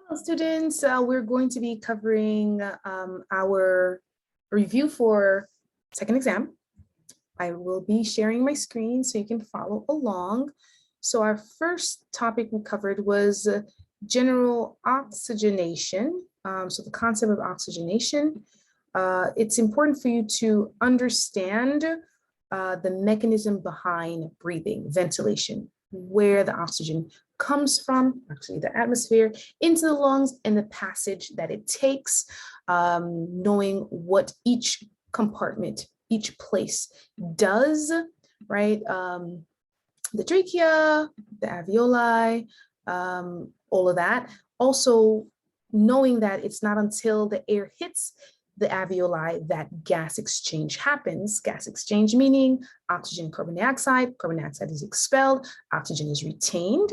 Hello, students. We're going to be covering our review for second exam. I will be sharing my screen so you can follow along. So our first topic we covered was general oxygenation. So the concept of oxygenation. It's important for you to understand the mechanism behind breathing, ventilation, where the oxygen comes from, actually the atmosphere, into the lungs and the passage that it takes, knowing what each compartment, each place does, right? The trachea, the alveoli, all of that. Also knowing that it's not until the air hits the alveoli that gas exchange happens. Gas exchange meaning oxygen, carbon dioxide is expelled, oxygen is retained.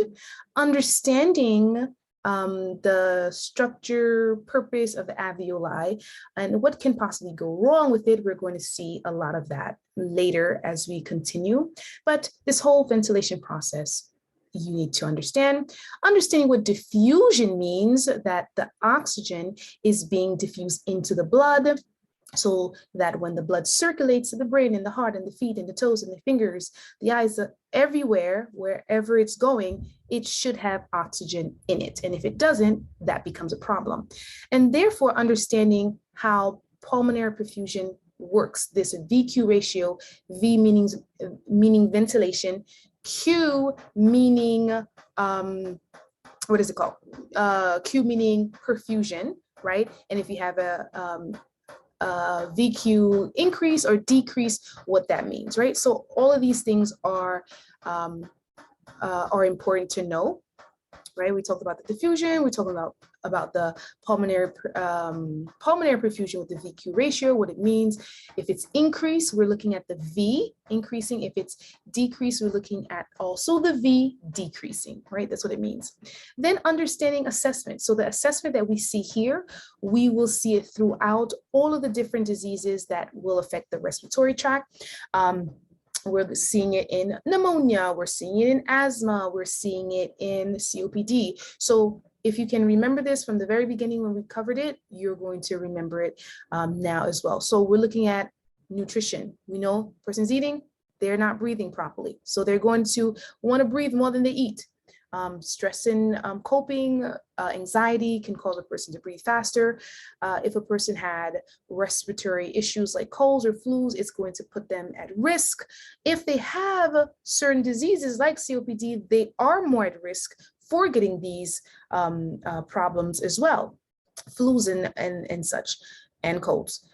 Understanding the structure, purpose of the alveoli, and what can possibly go wrong with it. We're going to see a lot of that later as we continue. But this whole ventilation process, you need to understand. Understanding what diffusion means, that the oxygen is being diffused into the blood, so that when the blood circulates to the brain and the heart and the feet and the toes and the fingers, the eyes, everywhere, wherever it's going, it should have oxygen in it. And if it doesn't, that becomes a problem. And therefore, understanding how pulmonary perfusion works, this VQ ratio, V meaning ventilation, Q meaning, what is it called? Q meaning perfusion, right? And if you have a VQ increase or decrease, what that means, right? So all of these things are important to know, right? We talked about the diffusion, we talked about the pulmonary perfusion with the VQ ratio, what it means. If it's increased, we're looking at the V increasing. If it's decreased, we're looking at also the V decreasing, right? That's what it means. Then understanding assessment. So the assessment that we see here, we will see it throughout all of the different diseases that will affect the respiratory tract. We're seeing it in pneumonia, we're seeing it in asthma, we're seeing it in COPD. So if you can remember this from the very beginning when we covered it, you're going to remember it now as well. So we're looking at nutrition. We know person's eating, they're not breathing properly. So they're going to want to breathe more than they eat. Stress and coping, anxiety can cause a person to breathe faster. If a person had respiratory issues like colds or flus, it's going to put them at risk. If they have certain diseases like COPD, they are more at risk for getting these problems as well, flus and such, and colds.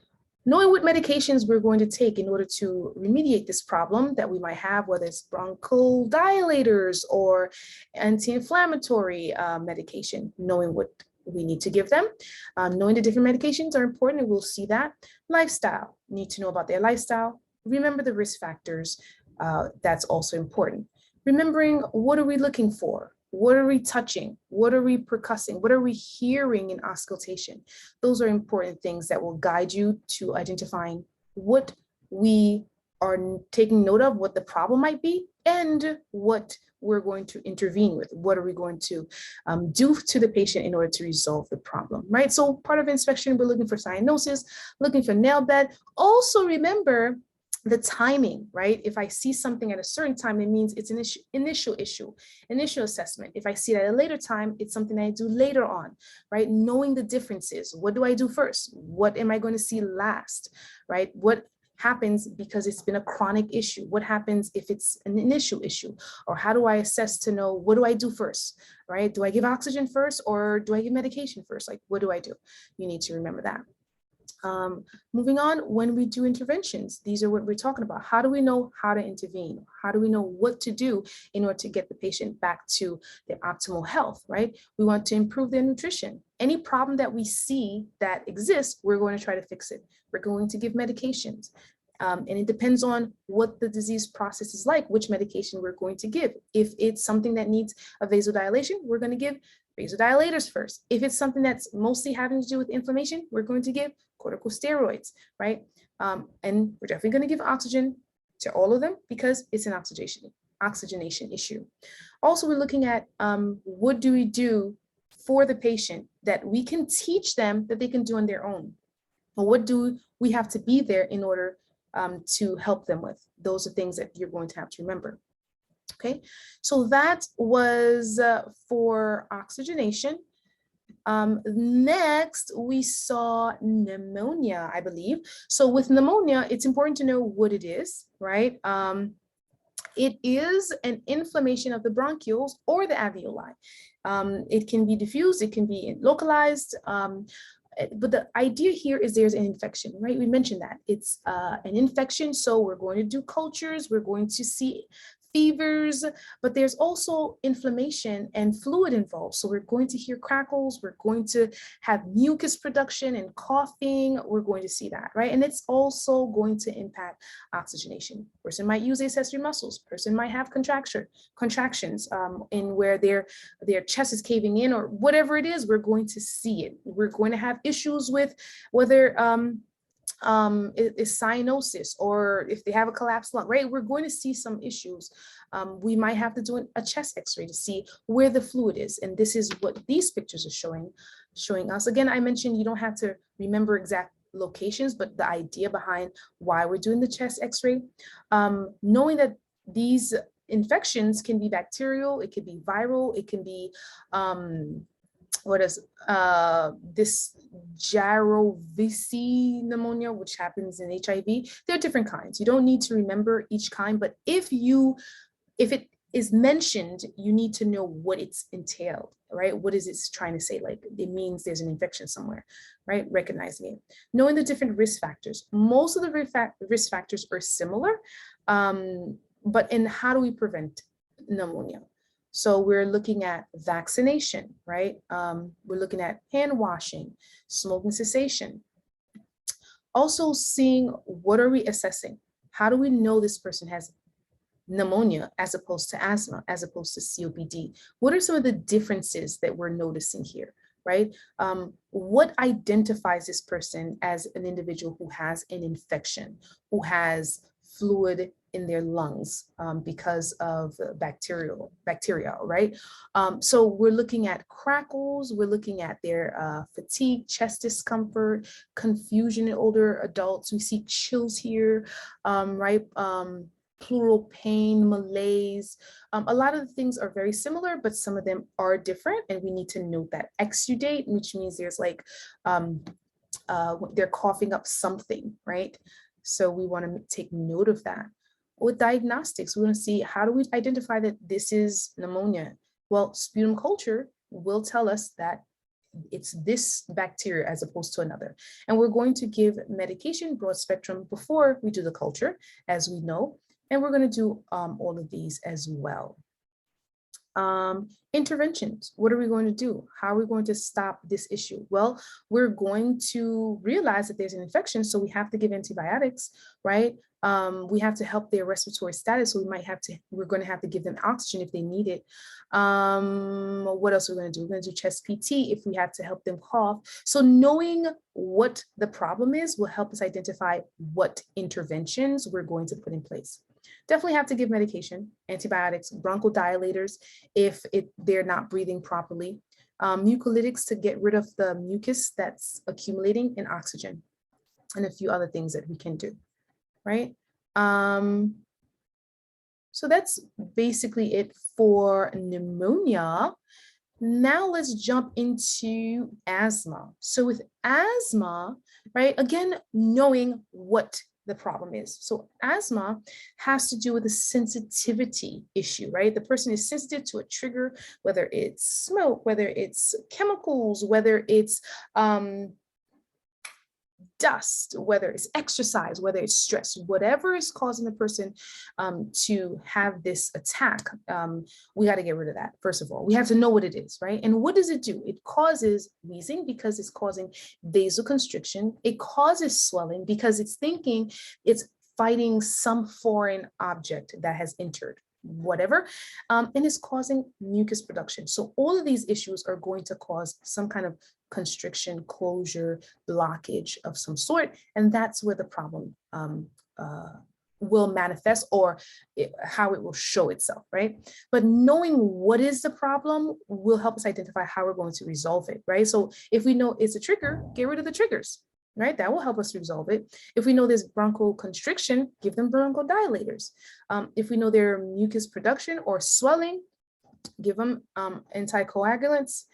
Knowing what medications we're going to take in order to remediate this problem that we might have, whether it's bronchodilators or anti-inflammatory medication, knowing what we need to give them. Knowing the different medications are important, and we'll see that. Lifestyle, need to know about their lifestyle. Remember the risk factors, that's also important. Remembering what are we looking for? What are we touching? What are we percussing? What are we hearing in auscultation? Those are important things that will guide you to identifying what we are taking note of, what the problem might be, and what we're going to intervene with. What are we going to do to the patient in order to resolve the problem, right? So part of inspection, we're looking for cyanosis, looking for nail bed. Also remember the timing, right? If I see something at a certain time, it means it's an initial assessment. If I see it at a later time, it's something I do later on, right? Knowing the differences. What do I do first? What am I going to see last, right? What happens because it's been a chronic issue? What happens if it's an initial issue? Or how do I assess to know, what do I do first, right? Do I give oxygen first or do I give medication first? Like, what do I do? You need to remember that. Moving on, when we do interventions, these are what we're talking about. How do we know how to intervene? How do we know what to do in order to get the patient back to their optimal health, right? We want to improve their nutrition. Any problem that we see that exists, we're going to try to fix it. We're going to give medications. And it depends on what the disease process is like, which medication we're going to give. If it's something that needs a vasodilation, we're going to give vasodilators first. If it's something that's mostly having to do with inflammation, we're going to give corticosteroids, right? And we're definitely going to give oxygen to all of them because it's an oxygenation issue. Also, we're looking at what do we do for the patient that we can teach them that they can do on their own. But what do we have to be there in order to help them with? Those are things that you're going to have to remember. Okay, so that was for oxygenation. Next, we saw pneumonia, I believe. So with pneumonia, it's important to know what it is, right? It is an inflammation of the bronchioles or the alveoli. It can be diffuse, it can be localized, but the idea here is there's an infection, right? We mentioned that it's an infection, so we're going to do cultures, we're going to see fevers, but there's also inflammation and fluid involved. So we're going to hear crackles, we're going to have mucus production and coughing, we're going to see that, right? And it's also going to impact oxygenation. Person might use accessory muscles, person might have contractions in where their chest is caving in or whatever it is, we're going to see it. We're going to have issues with whether is cyanosis or if they have a collapsed lung, right? We're going to see some issues. We might have to do a chest x-ray to see where the fluid is. And this is what these pictures are showing us. Again, I mentioned you don't have to remember exact locations, but the idea behind why we're doing the chest x-ray, knowing that these infections can be bacterial, it can be viral, it can be what is this gyrovici pneumonia, which happens in HIV. There are different kinds. You don't need to remember each kind, but if it is mentioned, you need to know what it's entailed, right? What is it trying to say? Like, it means there's an infection somewhere, right? Recognizing it. Knowing the different risk factors. Most of the risk factors are similar, but in how do we prevent pneumonia? So we're looking at vaccination, right? We're looking at hand washing, smoking cessation. Also seeing what are we assessing? How do we know this person has pneumonia as opposed to asthma, as opposed to COPD? What are some of the differences that we're noticing here, right? What identifies this person as an individual who has an infection, who has fluid in their lungs because of bacteria, right? So we're looking at crackles, we're looking at their fatigue, chest discomfort, confusion in older adults. We see chills here, right? Pleural pain, malaise. A lot of the things are very similar, but some of them are different, and we need to note that. Exudate, which means there's like, they're coughing up something, right? So we want to take note of that. With diagnostics, we want to see, how do we identify that this is pneumonia? Well, sputum culture will tell us that it's this bacteria as opposed to another. And we're going to give medication, broad spectrum, before we do the culture, as we know. And we're going to do all of these as well. Interventions, what are we going to do? How are we going to stop this issue? Well, we're going to realize that there's an infection, so we have to give antibiotics, right? We have to help their respiratory status, so we're going to have to give them oxygen if they need it. What else are we going to do? We're going to do chest PT if we have to help them cough. So knowing what the problem is will help us identify what interventions we're going to put in place. Definitely have to give medication, antibiotics, bronchodilators if they're not breathing properly, mucolytics to get rid of the mucus that's accumulating in oxygen, and a few other things that we can do, right? So that's basically it for pneumonia. Now let's jump into asthma. So with asthma, right, again, knowing what the problem is. So asthma has to do with a sensitivity issue, right? The person is sensitive to a trigger, whether it's smoke, whether it's chemicals, whether it's dust, whether it's exercise, whether it's stress, whatever is causing the person to have this attack, we got to get rid of that. First of all, we have to know what it is, right? And what does it do? It causes wheezing because it's causing vasoconstriction. It causes swelling because it's thinking it's fighting some foreign object that has entered, whatever, and it's causing mucus production. So all of these issues are going to cause some kind of constriction, closure, blockage of some sort, and that's where the problem will manifest or how it will show itself, right? But knowing what is the problem will help us identify how we're going to resolve it, right? So if we know it's a trigger, get rid of the triggers, right? That will help us resolve it. If we know there's bronchoconstriction, give them bronchodilators. If we know there's mucus production or swelling, give them anticoagulants.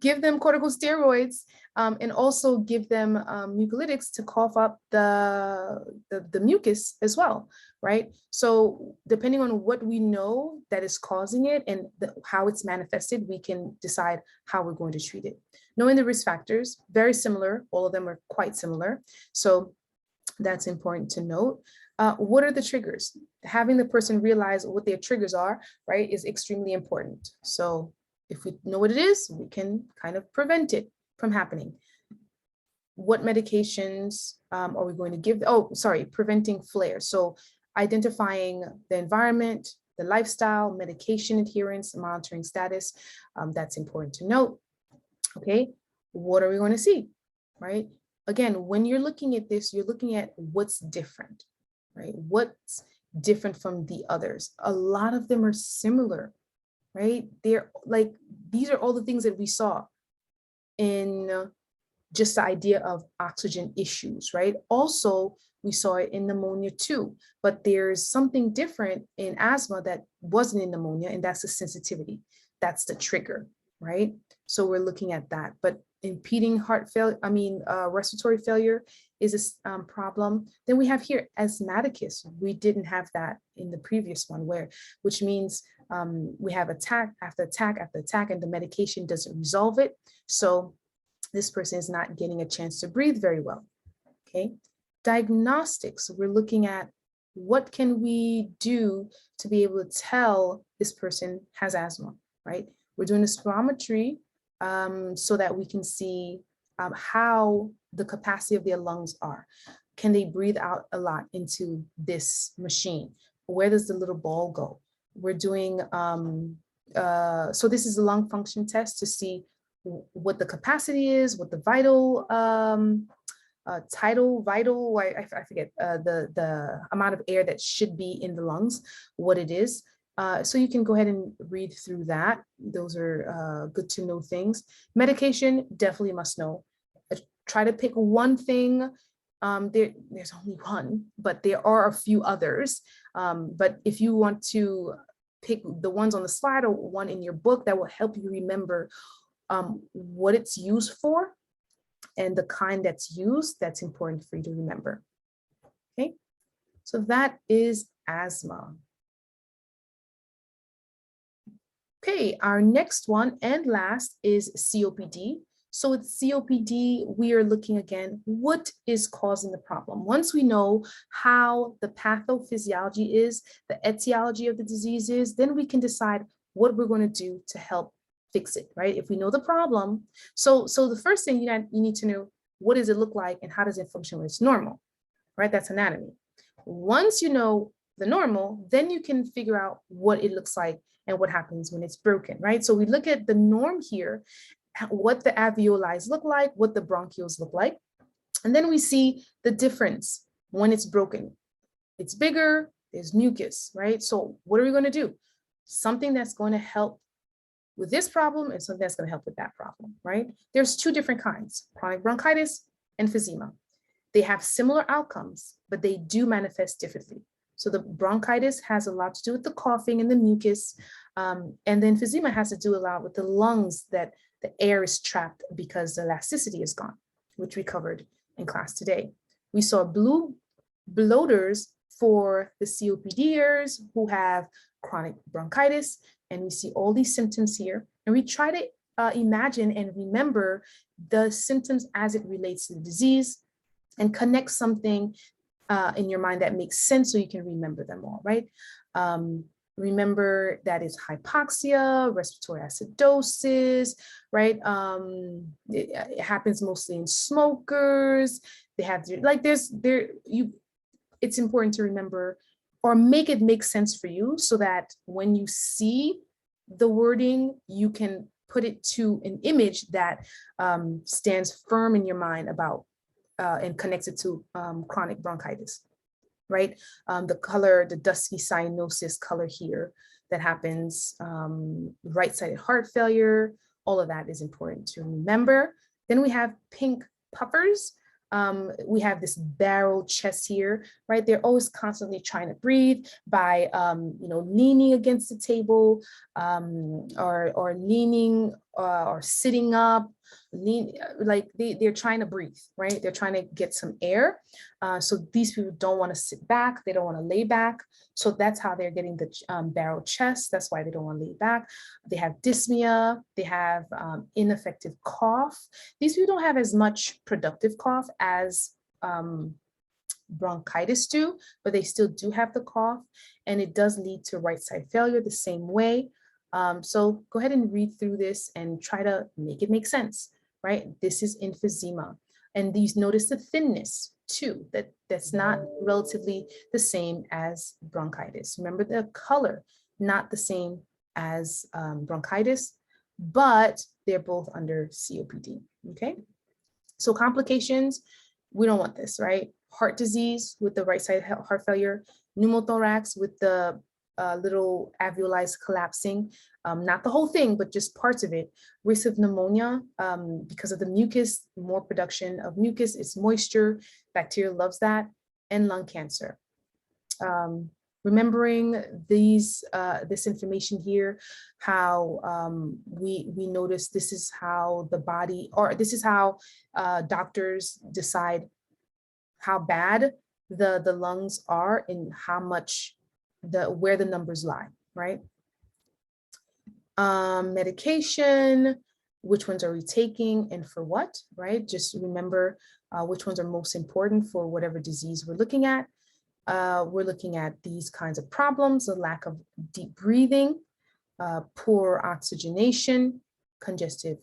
Give them corticosteroids, and also give them mucolytics to cough up the mucus as well, right? So depending on what we know that is causing it and how it's manifested, we can decide how we're going to treat it. Knowing the risk factors, very similar, all of them are quite similar. So that's important to note. What are the triggers? Having the person realize what their triggers are, right, is extremely important. So if we know what it is, we can kind of prevent it from happening. What medications are we going to give? Oh, sorry, preventing flares. So identifying the environment, the lifestyle, medication adherence, monitoring status, that's important to note. Okay, what are we going to see, right? Again, when you're looking at this, you're looking at what's different, right? What's different from the others? A lot of them are similar, right? They're like, these are all the things that we saw in just the idea of oxygen issues, right? Also, we saw it in pneumonia too, but there's something different in asthma that wasn't in pneumonia, and that's the sensitivity. That's the trigger, right? So we're looking at that. But impeding respiratory failure is a problem. Then we have here asthmaticus. We didn't have that in the previous one, which means we have attack after attack after attack, and the medication doesn't resolve it. So this person is not getting a chance to breathe very well. Okay. Diagnostics, we're looking at what can we do to be able to tell this person has asthma, right? We're doing a spirometry so that we can see how the capacity of their lungs are. Can they breathe out a lot into this machine? Where does the little ball go? We're doing, so this is a lung function test to see what the capacity is, what the vital, I forget the amount of air that should be in the lungs, what it is. So you can go ahead and read through that. Those are good to know things. Medication, definitely must know. Try to pick one thing. There's only one, but there are a few others. But if you want to pick the ones on the slide or one in your book, that will help you remember what it's used for and the kind that's used, that's important for you to remember. Okay, so that is asthma. Okay, our next one and last is COPD. So with COPD, we are looking again, what is causing the problem? Once we know how the pathophysiology is, the etiology of the disease is, then we can decide what we're going to do to help fix it, right? If we know the problem. So the first thing you need to know, what does it look like and how does it function when it's normal, right? That's anatomy. Once you know the normal, then you can figure out what it looks like and what happens when it's broken, right? So we look at the norm here, what the alveoli look like, what the bronchioles look like, and then we see the difference when it's broken. It's bigger, there's mucus, right? So what are we going to do? Something that's going to help with this problem and something that's going to help with that problem, right? There's two different kinds, chronic bronchitis and emphysema. They have similar outcomes, but they do manifest differently. So the bronchitis has a lot to do with the coughing and the mucus, and then emphysema has to do a lot with the lungs, that the air is trapped because the elasticity is gone, which we covered in class today. We saw blue bloaters for the COPDers who have chronic bronchitis, and we see all these symptoms here, and we try to imagine and remember the symptoms as it relates to the disease and connect something in your mind that makes sense so you can remember them all, right? Remember that it's hypoxia, respiratory acidosis, right? It happens mostly in smokers. They have like it's important to remember or make it make sense for you so that when you see the wording, you can put it to an image that stands firm in your mind about and connects it to chronic bronchitis, right? The color, the dusky cyanosis color here that happens, right-sided heart failure, all of that is important to remember. Then we have pink puffers. We have this barrel chest here, right? They're always constantly trying to breathe by, leaning against the table, or leaning or sitting up, like they're trying to breathe, right? They're trying to get some air. So these people don't want to sit back. They don't want to lay back. So that's how they're getting the barrel chest. That's why they don't want to lay back. They have dyspnea. They have ineffective cough. These people don't have as much productive cough as bronchitis do, but they still do have the cough, and it does lead to right side failure the same way. So go ahead and read through this and try to make it make sense, right? This is emphysema, and these notice the thinness too, that's not relatively the same as bronchitis. Remember the color, not the same as bronchitis, but they're both under COPD, okay? So complications, we don't want this, right? Heart disease with the right side heart failure, pneumothorax with the little alveoli collapsing, not the whole thing, but just parts of it. Risk of pneumonia because of the mucus, more production of mucus, it's moisture, bacteria loves that, and lung cancer. Remembering this information here, how we notice this is how the body, or this is how doctors decide how bad the lungs are and how much where the numbers lie, right? Medication, which ones are we taking and for what, right? Just remember which ones are most important for whatever disease we're looking at. We're looking at these kinds of problems: the lack of deep breathing, poor oxygenation, congested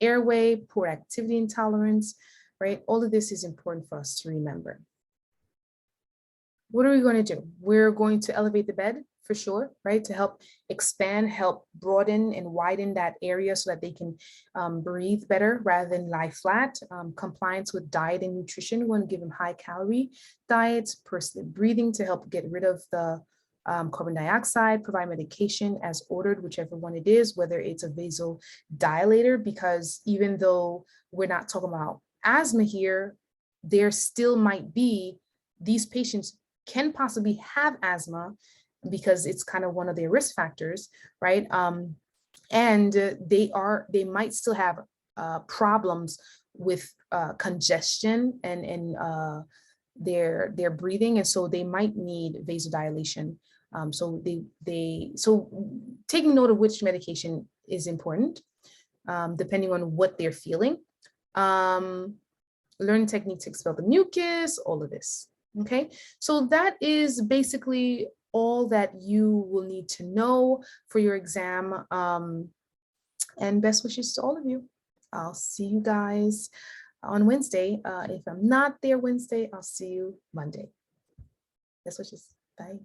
airway, poor activity intolerance, right? All of this is important for us to remember. What are we going to do? We're going to elevate the bed for sure, right? To help expand, help broaden and widen that area so that they can breathe better rather than lie flat. Compliance with diet and nutrition, we want to give them high calorie diets, personal breathing to help get rid of the carbon dioxide, provide medication as ordered, whichever one it is, whether it's a vasodilator, because even though we're not talking about asthma here, there still might be, these patients can possibly have asthma because it's kind of one of their risk factors, right? And they might still have problems with congestion and their breathing, and so they might need vasodilation. So taking note of which medication is important, depending on what they're feeling. Learn technique to expel the mucus, all of this. Okay, so that is basically all that you will need to know for your exam. And best wishes to all of you. I'll see you guys on Wednesday. If I'm not there Wednesday, I'll see you Monday. Best wishes. Bye.